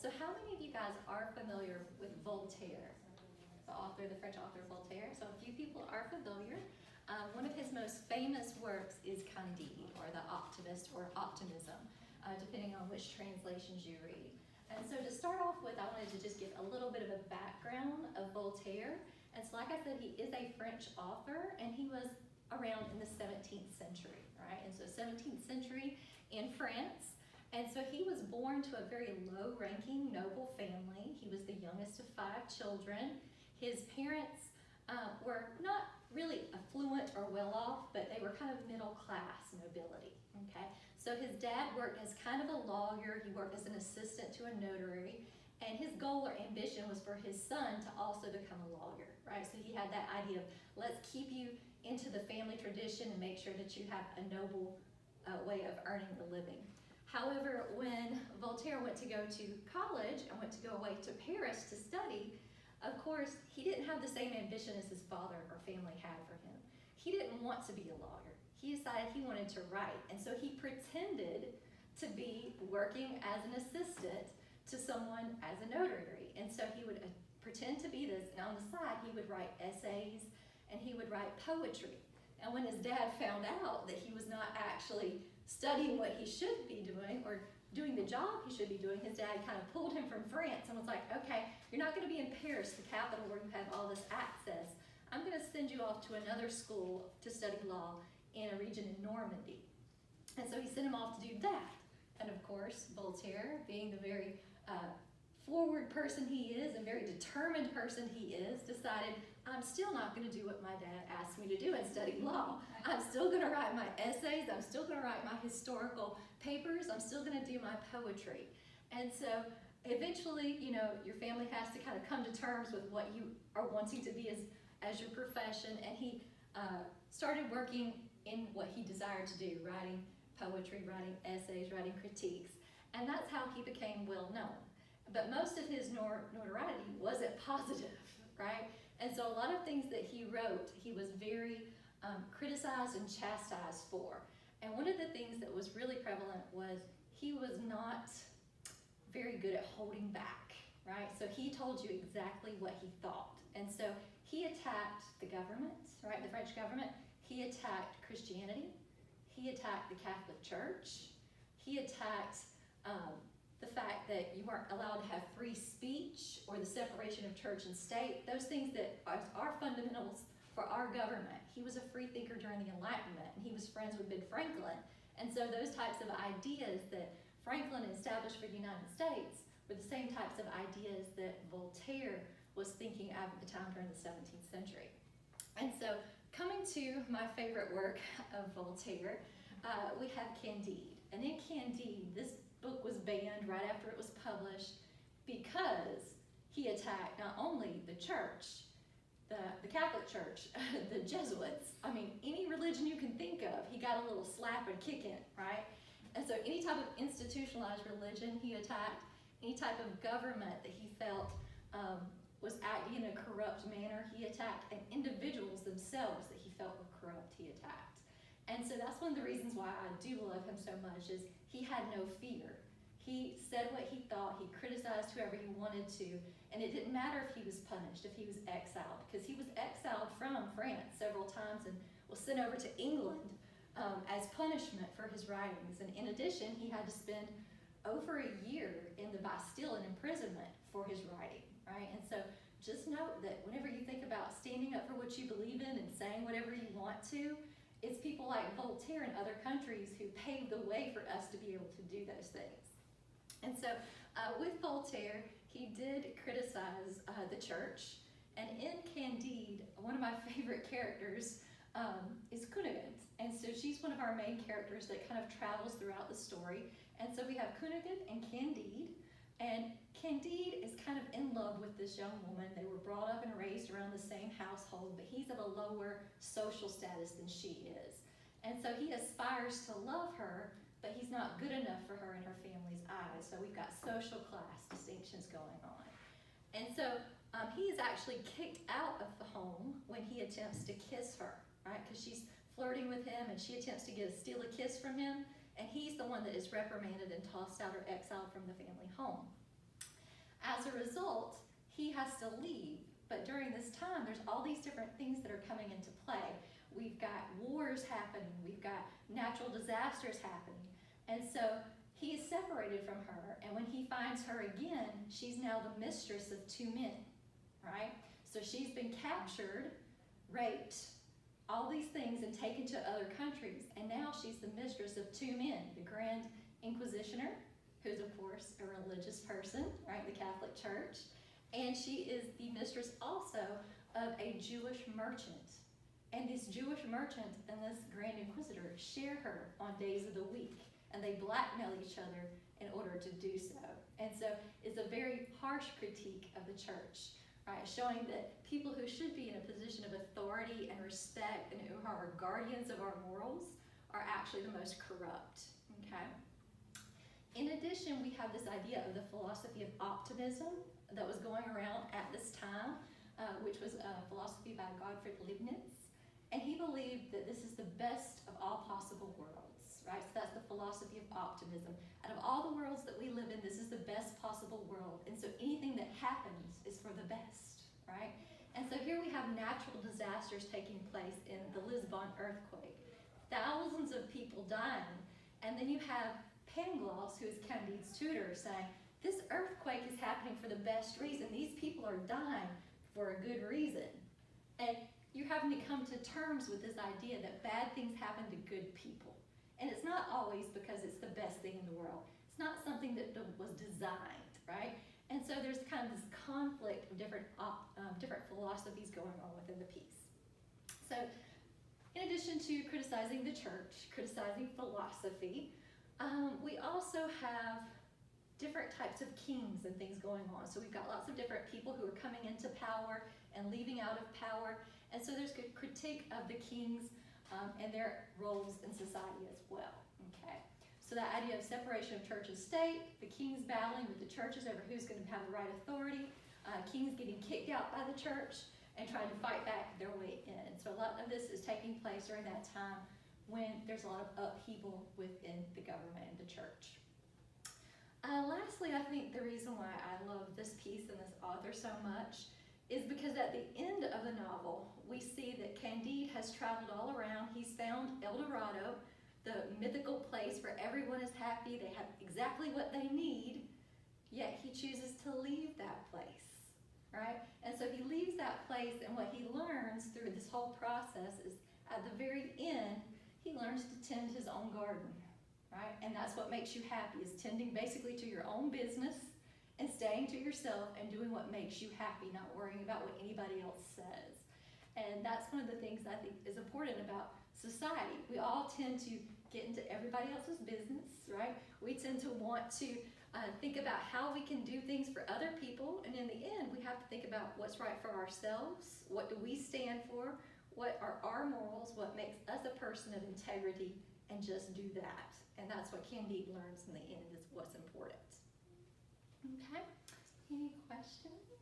So how many of you guys are familiar with Voltaire, the author, the French author Voltaire? So a few people are familiar. One of his most famous works is Candide, or The Optimist, or Optimism, depending on which translations you read. And so to start off with, I wanted to just give a little bit of a background of Voltaire. And so like I said, he is a French author, and he was around in the 17th century, right? And so 17th century in France. And so he was born to a very low-ranking noble family. He was the youngest of 5 children. His parents were not really affluent or well-off, but they were kind of middle-class nobility, okay? So his dad worked as kind of a lawyer. He worked as an assistant to a notary, and his goal or ambition was for his son to also become a lawyer, right? So he had that idea of, let's keep you into the family tradition and make sure that you have a noble way of earning a living. However, when Voltaire went to go to college and went to go away to Paris to study, of course, he didn't have the same ambition as his father or family had for him. He didn't want to be a lawyer. He decided he wanted to write, and so he pretended to be working as an assistant to someone as a notary. And so he would pretend to be this, and on the side, he would write essays and he would write poetry. And when his dad found out that he was not actually studying what he should be doing or doing the job he should be doing, his dad kind of pulled him from France and was like, okay, you're not going to be in Paris, the capital where you have all this access. I'm going to send you off to another school to study law in a region in Normandy. And so he sent him off to do that. And of course, Voltaire, being the very forward person he is and very determined person he is, decided, I'm still not going to do what my dad asked me to do and study law. I'm still going to write my essays. I'm still going to write my historical papers. I'm still going to do my poetry. And so eventually, you know, your family has to kind of come to terms with what you are wanting to be as your profession. And he started working in what he desired to do, writing poetry, writing essays, writing critiques. And that's how he became well known. But most of his notoriety wasn't positive, right? And so a lot of things that he wrote, he was very criticized and chastised for. And one of the things that was really prevalent was he was not very good at holding back, right? So he told you exactly what he thought. And so he attacked the government, right, the French government. He attacked Christianity. He attacked the Catholic Church. He attacked the fact that you weren't allowed to have free speech or the separation of church and state, those things that are fundamentals for our government. He was a free thinker during the Enlightenment, and he was friends with Ben Franklin. And so those types of ideas that Franklin established for the United States were the same types of ideas that Voltaire was thinking of at the time during the 17th century. And so coming to my favorite work of Voltaire, we have Candide. And in Candide, this book was banned right after it was published because he attacked not only the church, the Catholic Church, the Jesuits, I mean, any religion you can think of, he got a little slap and kick in, right? And so any type of institutionalized religion he attacked, any type of government that he felt was acting in a corrupt manner, he attacked, and individuals themselves that he felt were corrupt, he attacked. And so that's one of the reasons why I do love him so much, is he had no fear. He said what he thought, he criticized whoever he wanted to, and it didn't matter if he was punished, if he was exiled, because he was exiled from France several times and was sent over to England as punishment for his writings. And in addition, he had to spend over a year in the Bastille in imprisonment for his writing, right? And so just note that whenever you think about standing up for what you believe in and saying whatever you want to, it's people like Voltaire and other countries who paved the way for us to be able to do those things. And so with Voltaire, he did criticize the church. And in Candide, one of my favorite characters is Candide. And so she's one of our main characters that kind of travels throughout the story. And so we have Candide and Candide. And Candide is kind of in love with this young woman. They were brought up and raised around the same household, but he's of a lower social status than she is. And so he aspires to love her, but he's not good enough for her in her family's eyes. So we've got social class distinctions going on. And so he is actually kicked out of the home when he attempts to kiss her, right? Because she's flirting with him and she attempts to steal a kiss from him. And he's the one that is reprimanded and tossed out or exiled from the family home. As a result, he has to leave. But during this time, there's all these different things that are coming into play. We've got wars happening. We've got natural disasters happening. And so he is separated from her. And when he finds her again, she's now the mistress of two men, right? So she's been captured, raped, all these things, and taken to other countries. And now she's the mistress of two men, the Grand Inquisitioner, who's of course a religious person, right, the Catholic Church. And she is the mistress also of a Jewish merchant. And this Jewish merchant and this Grand Inquisitor share her on days of the week. And they blackmail each other in order to do so. And so it's a very harsh critique of the church, right? Showing that people who should be in a position of authority and respect and who are guardians of our morals are actually the most corrupt, okay? In addition, we have this idea of the philosophy of optimism that was going around at this time, which was a philosophy by Gottfried Leibniz. And he believed that this is the best of all possible worlds, right? So that's the philosophy of optimism. Out of all the worlds that we live in, this is the best possible world. And so anything that happens is for the best, right? And so here we have natural disasters taking place in the Lisbon earthquake. Thousands of people dying. And then you have Pangloss, who is Candide's tutor, saying, this earthquake is happening for the best reason. These people are dying for a good reason. And you're having to come to terms with this idea that bad things happen to good people. And it's not always because it's the best thing in the world. It's not something that was designed, right? And so there's kind of this conflict of different philosophies going on within the piece. So in addition to criticizing the church, criticizing philosophy, we also have different types of kings and things going on. So we've got lots of different people who are coming into power and leaving out of power. And so there's a critique of the kings and their roles in society as well, okay? So that idea of separation of church and state, the kings battling with the churches over who's going to have the right authority, kings getting kicked out by the church and trying to fight back their way in. So a lot of this is taking place during that time when there's a lot of upheaval within the government and the church. Lastly, I think the reason why I love this piece and this author so much is because at the end of the novel, we see that Candide has traveled all around. He's found El Dorado, the mythical place where everyone is happy, they have exactly what they need, yet he chooses to leave that place, right? And so he leaves that place, and what he learns through this whole process is at the very end, he learns to tend his own garden, right? And that's what makes you happy, is tending basically to your own business and staying to yourself and doing what makes you happy, not worrying about what anybody else says. And that's one of the things I think is important about society. We all tend to get into everybody else's business, right? We tend to want to think about how we can do things for other people, and in the end, we have to think about what's right for ourselves, what do we stand for, what are our morals, what makes us a person of integrity, and just do that. And that's what Candide learns in the end, is what's important. Okay, any questions?